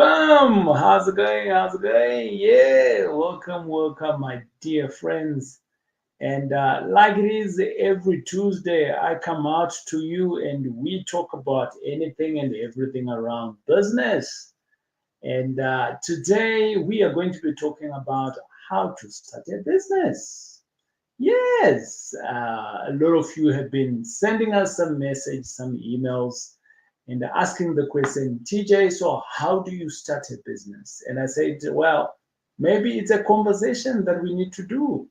Bam! How's it going? How's it going? Yeah, welcome, my dear friends. And like it is every Tuesday, I come out to you and we talk about anything and everything around business. And today we are going to be talking about how to start a business. Yes, a lot of you have been sending us some message, some emails, and asking the question, TJ, so how do you start a business? And I said, well, maybe it's a conversation that we need to do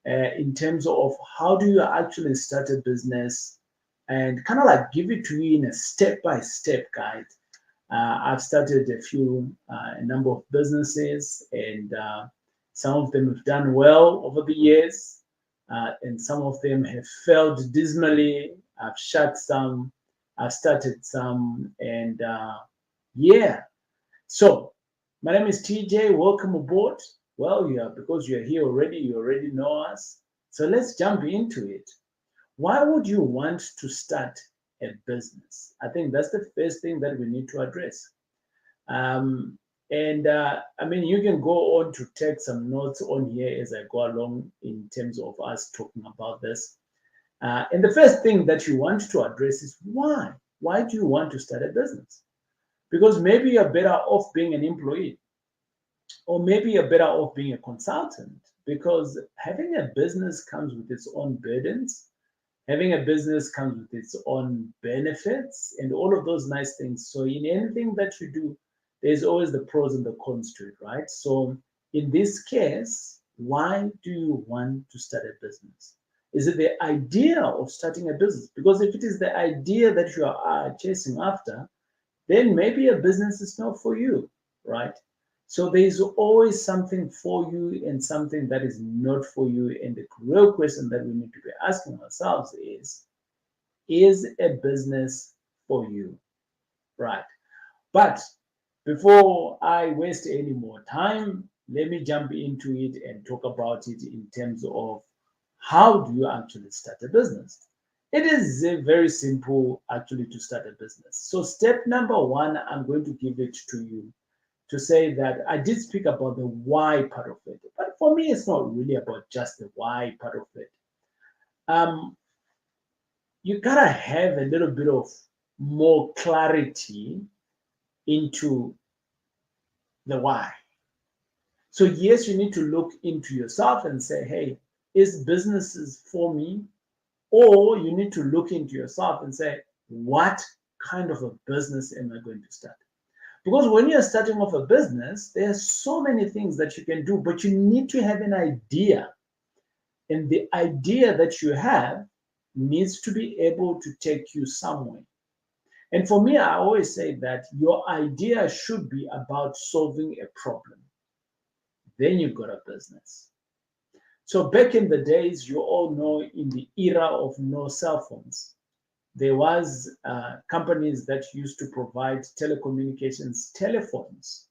in terms of how do you actually start a business and kind of like give it to you in a step by step guide. I've started a number of businesses, and some of them have done well over the years, and some of them have failed dismally. I've shut some, I've started some, and yeah. So, my name is TJ. Welcome aboard. Well, yeah, because you're here already, you already know us. So let's jump into it. Why would you want to start a business? I think that's the first thing that we need to address. And I mean, you can go on to take some notes on here as I go along in terms of us talking about this. And the first thing that you want to address is why? Why do you want to start a business? Because maybe you're better off being an employee, or maybe you're better off being a consultant, because having a business comes with its own burdens. Having a business comes with its own benefits and all of those nice things. So, in anything that you do, there's always the pros and the cons to it, right? So, in this case, why do you want to start a business? Is it the idea of starting a business? Because if it is the idea that you are chasing after, then maybe a business is not for you, right? So there's always something for you and something that is not for you. And the real question that we need to be asking ourselves is a business for you, right? But before I waste any more time, let me jump into it and talk about it in terms of how do you actually start a business. It is very simple actually to start a business. So, step number one, I'm going to give it to you to say that I did speak about the why part of it, but for me, it's not really about just the why part of it. Um, you gotta have a little bit of more clarity into the why. So, yes, you need to look into yourself and say, hey, is businesses for me? Or you need to look into yourself and say, what kind of a business am I going to start? Because when you're starting off a business, there are so many things that you can do, but you need to have an idea. And the idea that you have needs to be able to take you somewhere. And for me, I always say that your idea should be about solving a problem. Then you've got a business. So back in the days, you all know, in the era of no cell phones, there was companies that used to provide telecommunications telephones,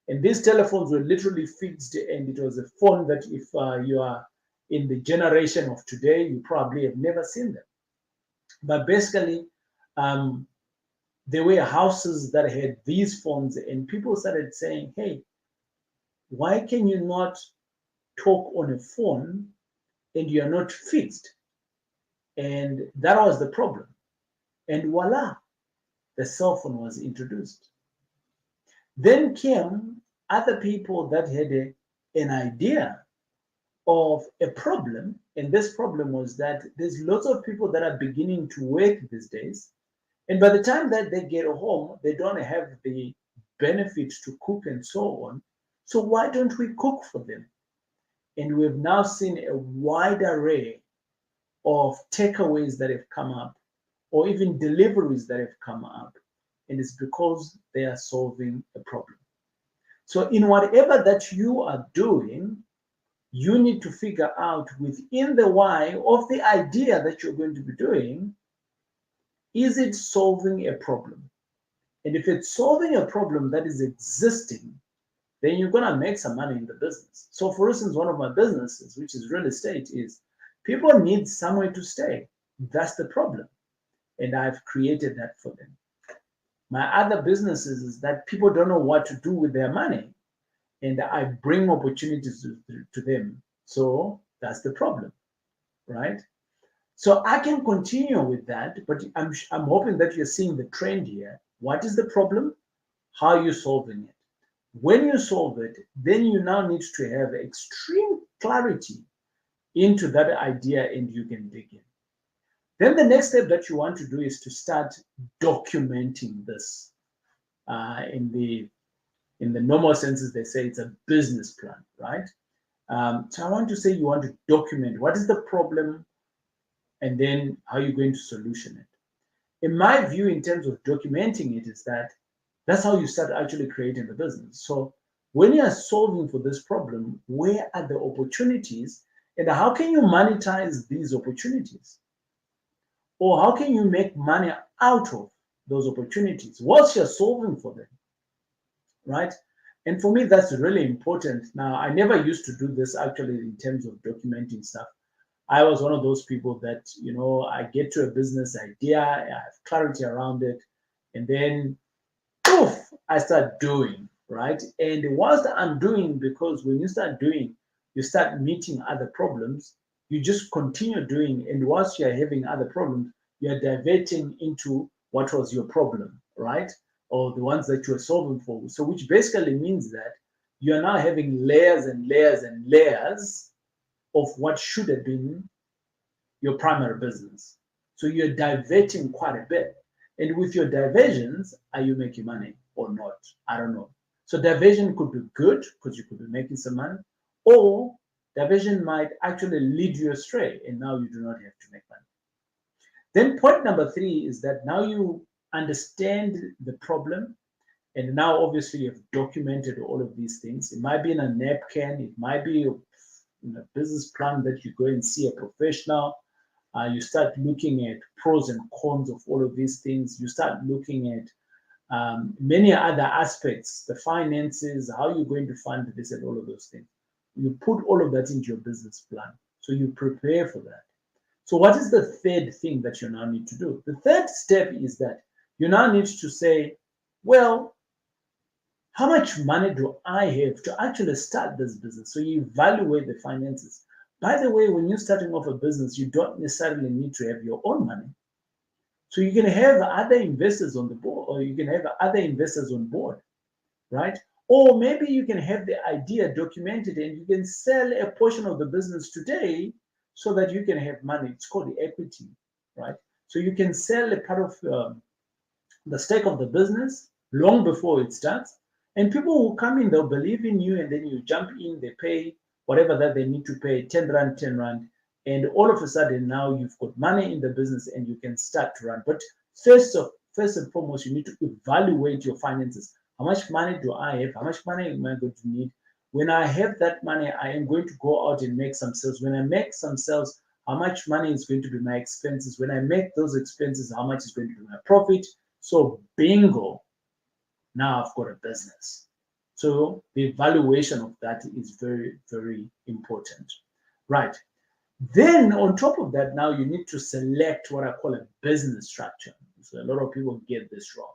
and these telephones were literally fixed, and it was a phone that if you are in the generation of today, you probably have never seen them. But basically, um, there were houses that had these phones, and people started saying, hey, why can you not talk on a phone and you are not fixed? And that was the problem. And voila, the cell phone was introduced. Then came other people that had an idea of a problem, and this problem was that there's lots of people that are beginning to work these days, and by the time that they get home, they don't have the benefits to cook and so on. So why don't we cook for them? And we've now seen a wide array of takeaways that have come up, or even deliveries that have come up, and it's because they are solving a problem. So, in whatever that you are doing, you need to figure out within the why of the idea that you're going to be doing, is it solving a problem? And if it's solving a problem that is existing, then you're going to make some money in the business. So, for instance, one of my businesses, which is real estate, is people need somewhere to stay. That's the problem. And I've created that for them. My other businesses is that people don't know what to do with their money, and I bring opportunities to them. So that's the problem, right? So I can continue with that, but I'm hoping that you're seeing the trend here. What is the problem? How are you solving it? When you solve it, then you now need to have extreme clarity into that idea and you can dig in. Then the next step that you want to do is to start documenting this. In the normal senses, they say it's a business plan, right? So I want to say you want to document what is the problem and then how you're going to solution it. In my view, in terms of documenting it, is that that's how you start actually creating the business. So when you are solving for this problem, where are the opportunities and how can you monetize these opportunities? Or how can you make money out of those opportunities whilst you're solving for them, right? And for me, that's really important. Now, I never used to do this actually in terms of documenting stuff. I was one of those people that, I get to a business idea, I have clarity around it, and then poof, I start doing, right? And whilst I'm doing, because when you start doing, you start meeting other problems, you just continue doing, and whilst you're having other problems, you're diverting into what was your problem, right? Or the ones that you were solving for. So, which basically means that you're now having layers and layers and layers of what should have been your primary business. So you're diverting quite a bit. And with your diversions, are you making money or not? I don't know. So diversion could be good because you could be making some money, or diversion might actually lead you astray and now you do not have to make money. Then point number 3 is that now you understand the problem, and now obviously you've documented all of these things. It might be in a napkin, it might be in a business plan that you go and see a professional. You start looking at pros and cons of all of these things. You start looking at many other aspects, the finances, how you're going to fund this, and all of those things. You put all of that into your business plan. So you prepare for that. So, what is the third thing that you now need to do? The third step is that you now need to say, well, how much money do I have to actually start this business? So you evaluate the finances. By the way, when you're starting off a business, you don't necessarily need to have your own money. So you can have other investors on the board, or you can have other investors on board, right? Or maybe you can have the idea documented and you can sell a portion of the business today so that you can have money. It's called the equity, right? So you can sell a part of the stake of the business long before it starts. And people will come in, they'll believe in you, and then you jump in, they pay whatever that they need to pay, 10 Rand, 10 Rand. And all of a sudden now you've got money in the business and you can start to run. But first and foremost, you need to evaluate your finances. How much money do I have? How much money am I going to need? When I have that money, I am going to go out and make some sales. When I make some sales, how much money is going to be my expenses? When I make those expenses, how much is going to be my profit? So bingo, now I've got a business. So the evaluation of that is very, very important. Right. Then on top of that, now you need to select what I call a business structure. So a lot of people get this wrong.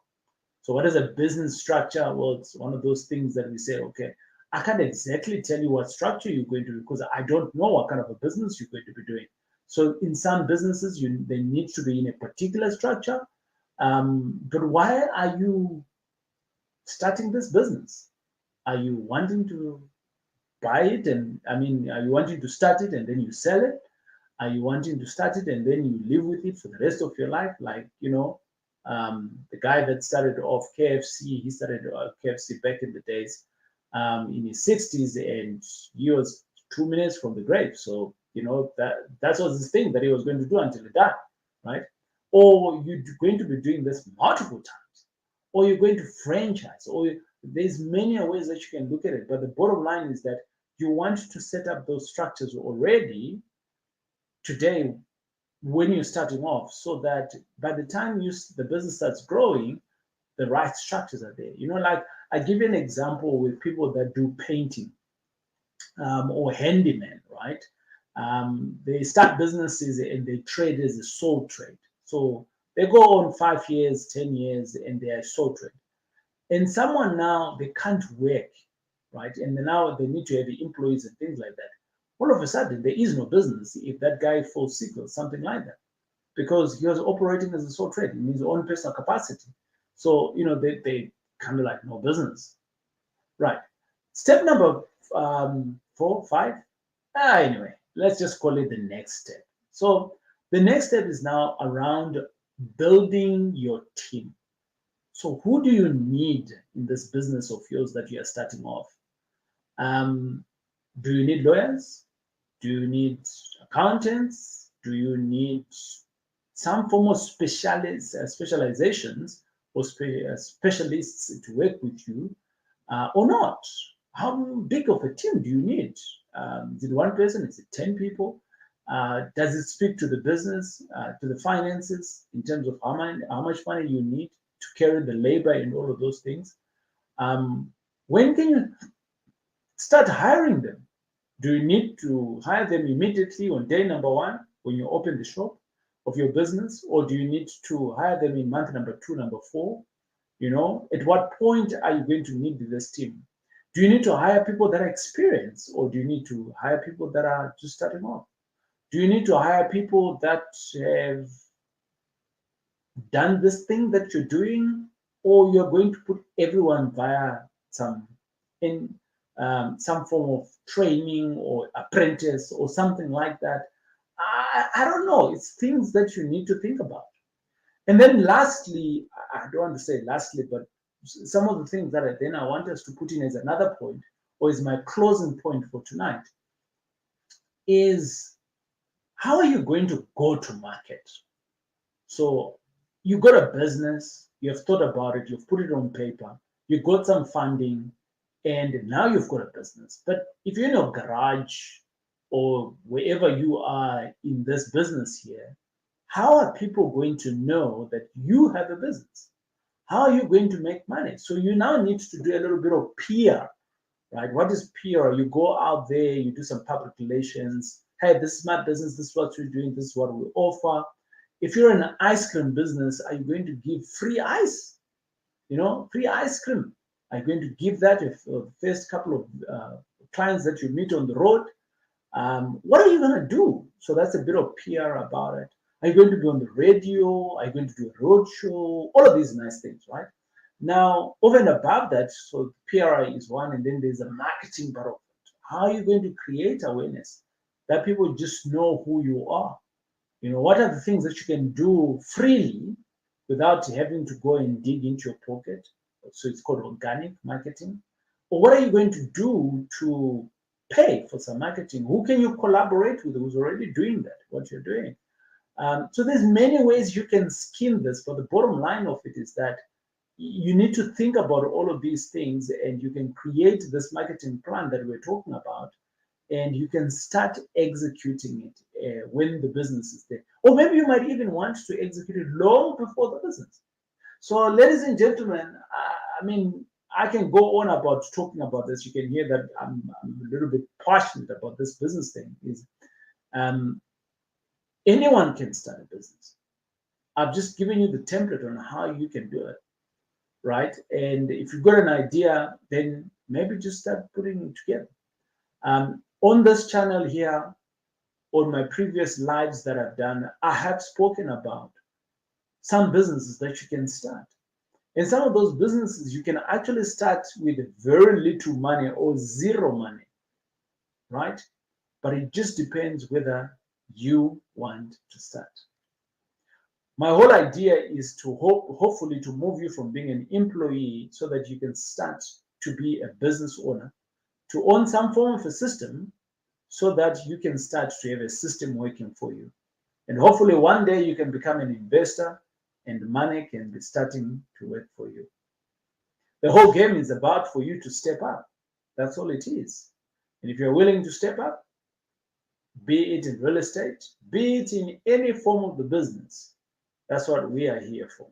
So what is a business structure? Well, it's one of those things that we say, okay, I can't exactly tell you what structure you're going to do because I don't know what kind of a business you're going to be doing. So in some businesses, they need to be in a particular structure. But why are you starting this business? Are you wanting to buy it? And I mean, are you wanting to start it and then you sell it? Are you wanting to start it and then you live with it for the rest of your life? Like, the guy that started off KFC, he started KFC back in the days in his 60s, and he was 2 minutes from the grave. So, that was his thing that he was going to do until he died, right? Or you're going to be doing this multiple times, or you're going to franchise, or there's many ways that you can look at it. But the bottom line is that you want to set up those structures already today when you're starting off, so that by the time the business starts growing, the right structures are there. Like I give you an example with people that do painting or handyman, right? They start businesses and they trade as a sole trade. So They go on 5 years, 10 years, and they are sole trade. And someone now, they can't work, right? And now they need to have employees and things like that. All of a sudden, there is no business if that guy falls sick or something like that, because he was operating as a sole trade in his own personal capacity. So, they kind of like no business, right? Step number 4, 5. Anyway, let's just call it the next step. So the next step is now around building your team. So who do you need in this business of yours that you are starting off? Do you need lawyers? Do you need accountants? Do you need some form of specializations or specialists to work with you or not? How big of a team do you need? Is it one person? Is it 10 people? Does it speak to the business, to the finances in terms of how much money you need to carry the labor and all of those things? When can you start hiring them? Do you need to hire them immediately on day number 1 when you open the shop of your business, or do you need to hire them in month number 2, number 4? At what point are you going to need this team? Do you need to hire people that are experienced, or do you need to hire people that are just starting off? Do you need to hire people that have done this thing that you're doing, or you're going to put everyone via some form of training or apprentice or something like that? I don't know. It's things that you need to think about. And then lastly, I don't want to say lastly, but some of the things that I want us to put in as another point, or is my closing point for tonight, is how are you going to go to market? So you got a business, you have thought about it, you've put it on paper, you got some funding, and now you've got a business. But if you're in your garage or wherever you are in this business here, how are people going to know that you have a business? How are you going to make money? So you now need to do a little bit of PR, right? What is PR? You go out there, you do some public relations. Hey, this is my business. This is what we're doing. This is what we offer. If you're in an ice cream business, are you going to give free ice? Free ice cream. Are you going to give that if the first couple of clients that you meet on the road? What are you going to do? So that's a bit of PR about it. Are you going to be on the radio? Are you going to do a road show? All of these nice things, right? Now, over and above that, so PR is one, and then there's a marketing part of it. How are you going to create awareness that people just know who you are? What are the things that you can do freely without having to go and dig into your pocket? So it's called organic marketing. Or what are you going to do to pay for some marketing? Who can you collaborate with who's already doing that, what you're doing? So there's many ways you can skin this, but the bottom line of it is that you need to think about all of these things, and you can create this marketing plan that we're talking about, and you can start executing it when the business is there. Or maybe you might even want to execute it long before the business. So, ladies and gentlemen, I can go on about talking about this. You can hear that I'm a little bit passionate about this business thing. Anyone can start a business. I've just given you the template on how you can do it, right? And if you've got an idea, then maybe just start putting it together. On this channel here, on my previous lives that I've done, I have spoken about some businesses that you can start. And some of those businesses you can actually start with very little money or zero money, right? But it just depends whether you want to start. My whole idea is to hopefully to move you from being an employee so that you can start to be a business owner, to own some form of a system so that you can start to have a system working for you. And hopefully one day you can become an investor and money can be starting to work for you. The whole game is about for you to step up. That's all it is. And if you're willing to step up, be it in real estate, be it in any form of the business, that's what we are here for.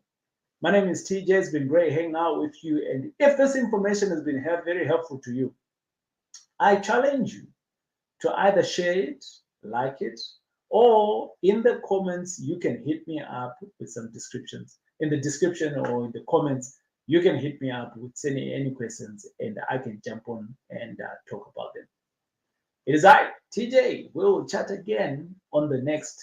My name is TJ. It's been great hanging out with you. And if this information has been very helpful to you, I challenge you to either share it, like it, or in the comments, you can hit me up with some descriptions. In the description or in the comments, you can hit me up with any questions and I can jump on and talk about them. It is I, TJ. We'll chat again on the next